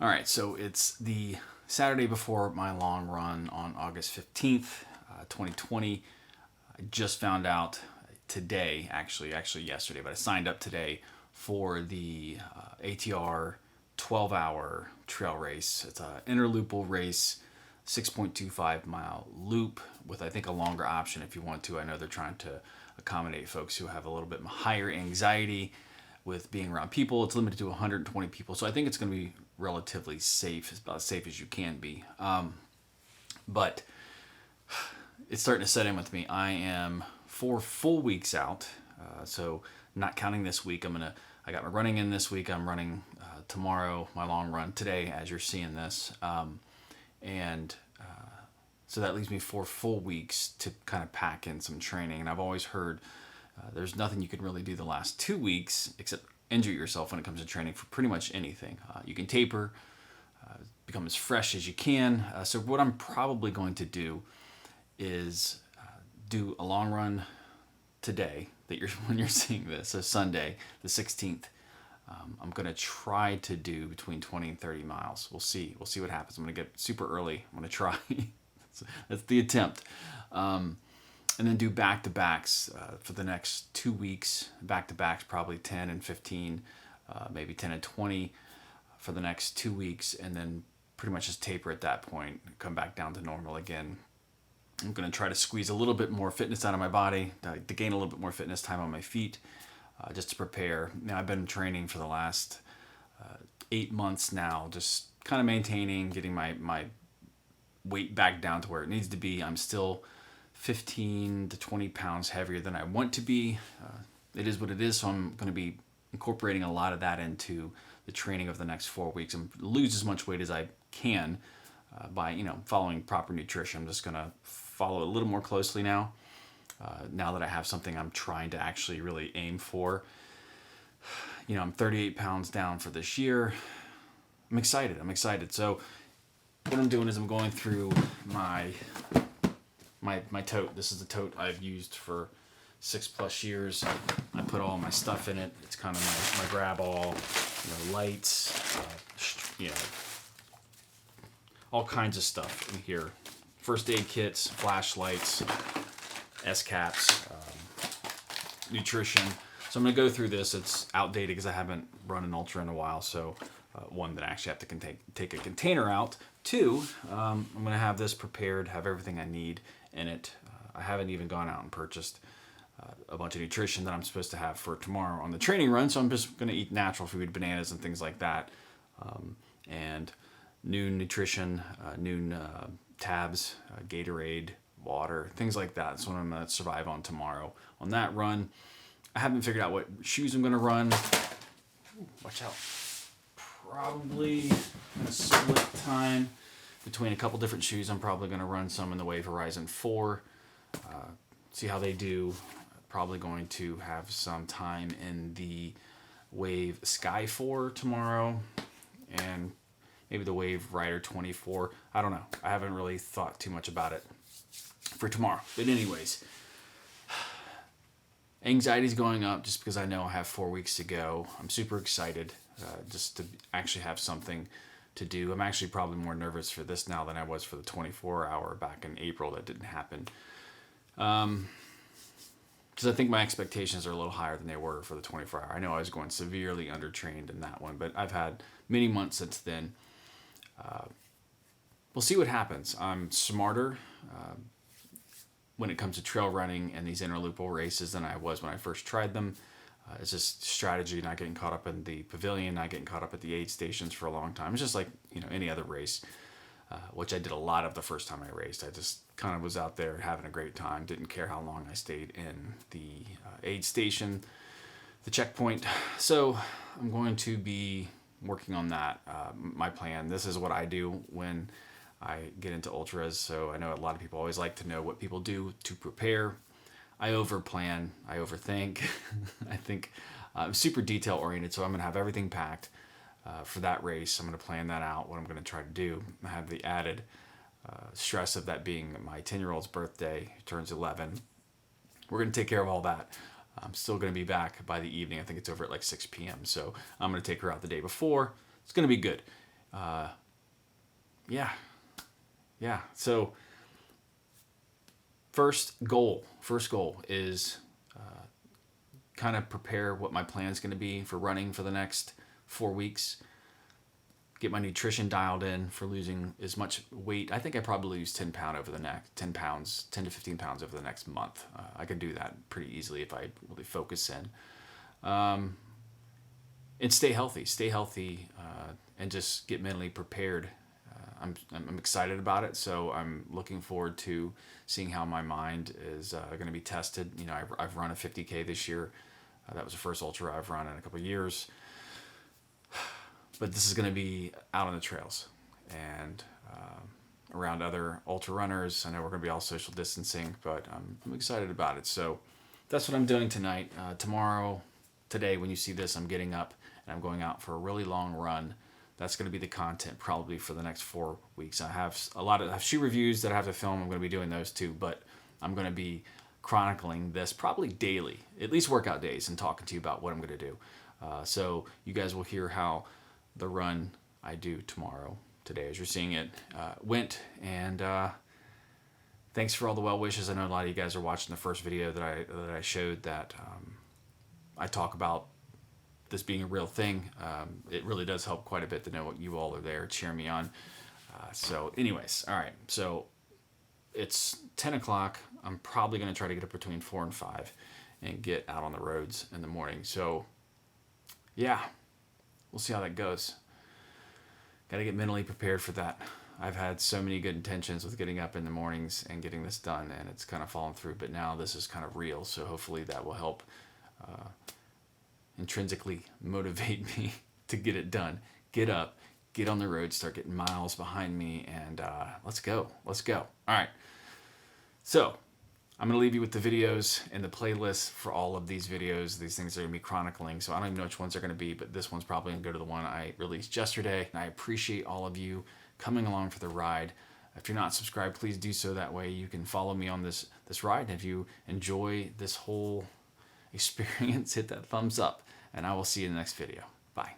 All right, so it's the Saturday before my long run on August 15th, 2020. I just found out today, actually yesterday, but I signed up today for the ATR 12-hour trail race. It's an interloopal race, 6.25 mile loop with, I think, a longer option if you want to. I know they're trying to accommodate folks who have a little bit higher anxiety with being around people. It's limited to 120 people, so I think it's going to be relatively safe. It's about as safe as you can be. But it's starting to set in with me. I am 4 full weeks out, so not counting this week. I got my running in this week. I'm running tomorrow, my long run today, as you're seeing this, and so that leaves me 4 full weeks to kind of pack in some training. And I've always heard there's nothing you can really do the last 2 weeks except injure yourself when it comes to training for pretty much anything. You can taper, become as fresh as you can. So what I'm probably going to do is do a long run today when you're seeing this, so Sunday the 16th. I'm going to try to do between 20 and 30 miles. We'll see what happens. I'm going to get super early. I'm going to try. That's the attempt. And then do back-to-backs for the next 2 weeks. Back-to-backs, probably 10 and 15, maybe 10 and 20 for the next 2 weeks, and then pretty much just taper at that point, come back down to normal again. I'm going to try to squeeze a little bit more fitness out of my body, to gain a little bit more fitness time on my feet, just to prepare. Now, I've been training for the last 8 months now, just kind of maintaining, getting my weight back down to where it needs to be. I'm still 15 to 20 pounds heavier than I want to be. It is what it is, so I'm going to be incorporating a lot of that into the training of the next 4 weeks and lose as much weight as I can by following proper nutrition. I'm just going to follow a little more closely now. Now that I have something I'm trying to actually really aim for. I'm 38 pounds down for this year. I'm excited. So what I'm doing is I'm going through my tote. This is a tote I've used for 6+ years. I put all my stuff in it. It's kind of my grab all, lights, all kinds of stuff in here. First aid kits, flashlights, S-caps, nutrition. So I'm going to go through this. It's outdated because I haven't run an ultra in a while. So one, that I actually have to take a container out. Two, I'm going to have this prepared, have everything I need in it. I haven't even gone out and purchased a bunch of nutrition that I'm supposed to have for tomorrow on the training run. So I'm just going to eat natural food, bananas and things like that. And noon nutrition, noon tabs, Gatorade, water, things like that. That's what I'm going to survive on tomorrow on that run. I haven't figured out what shoes I'm going to run. Ooh, watch out. Probably going to split time between a couple different shoes. I'm probably going to run some in the Wave Horizon 4. See how they do. Probably going to have some time in the Wave Sky 4 tomorrow. And maybe the Wave Rider 24. I don't know. I haven't really thought too much about it for tomorrow. But anyways, anxiety's going up just because I know I have 4 weeks to go. I'm super excited just to actually have something to do. I'm actually probably more nervous for this now than I was for the 24-hour back in April that didn't happen. Because I think my expectations are a little higher than they were for the 24-hour. I know I was going severely undertrained in that one, but I've had many months since then. We'll see what happens. I'm smarter when it comes to trail running and these interloopal races than I was when I first tried them. It's just strategy, not getting caught up in the pavilion, not getting caught up at the aid stations for a long time. It's just like any other race, which I did a lot of the first time I raced. I just kind of was out there having a great time, didn't care how long I stayed in the aid station, the checkpoint. So I'm going to be working on that. My plan, this is what I do when I get into ultras. So I know a lot of people always like to know what people do to prepare. I overplan, I overthink. I think I'm super detail oriented, so I'm going to have everything packed for that race. I'm going to plan that out, what I'm going to try to do. I have the added stress of that being my 10-year-old's birthday, who turns 11. We're going to take care of all that. I'm still going to be back by the evening. I think it's over at like 6 p.m. So I'm going to take her out the day before. It's going to be good. Yeah. So first goal is kind of prepare what my plan is going to be for running for the next 4 weeks. Get my nutrition dialed in for losing as much weight. I think I probably lose 10 to 15 pounds over the next month. I could do that pretty easily if I really focus in. And stay healthy, and just get mentally prepared. I'm excited about it, so I'm looking forward to seeing how my mind is going to be tested. You know, I've run a 50K this year. That was the first ultra I've run in a couple of years. But this is going to be out on the trails and around other ultra runners. I know we're going to be all social distancing, but I'm excited about it. So that's what I'm doing tonight. Today, when you see this, I'm getting up and I'm going out for a really long run. That's going to be the content probably for the next 4 weeks. I have I have shoe reviews that I have to film. I'm going to be doing those too, but I'm going to be chronicling this probably daily, at least workout days, and talking to you about what I'm going to do. So you guys will hear how the run I do today, as you're seeing it, went. And thanks for all the well wishes. I know a lot of you guys are watching the first video that I showed that I talk about this being a real thing. It really does help quite a bit to know what you all are there cheering me on. So anyways, all right. So it's 10 o'clock. I'm probably going to try to get up between 4 and 5 and get out on the roads in the morning. So yeah, we'll see how that goes. Got to get mentally prepared for that. I've had so many good intentions with getting up in the mornings and getting this done, and it's kind of fallen through. But now this is kind of real, so hopefully that will help intrinsically motivate me to get it done. Get up, get on the road, start getting miles behind me, and let's go. All right. So I'm going to leave you with the videos and the playlist for all of these videos. These things are going to be chronicling, so I don't even know which ones they're going to be, but this one's probably going to go to the one I released yesterday. And I appreciate all of you coming along for the ride. If you're not subscribed, please do so. That way you can follow me on this ride. And if you enjoy this whole experience, hit that thumbs up, and I will see you in the next video. Bye.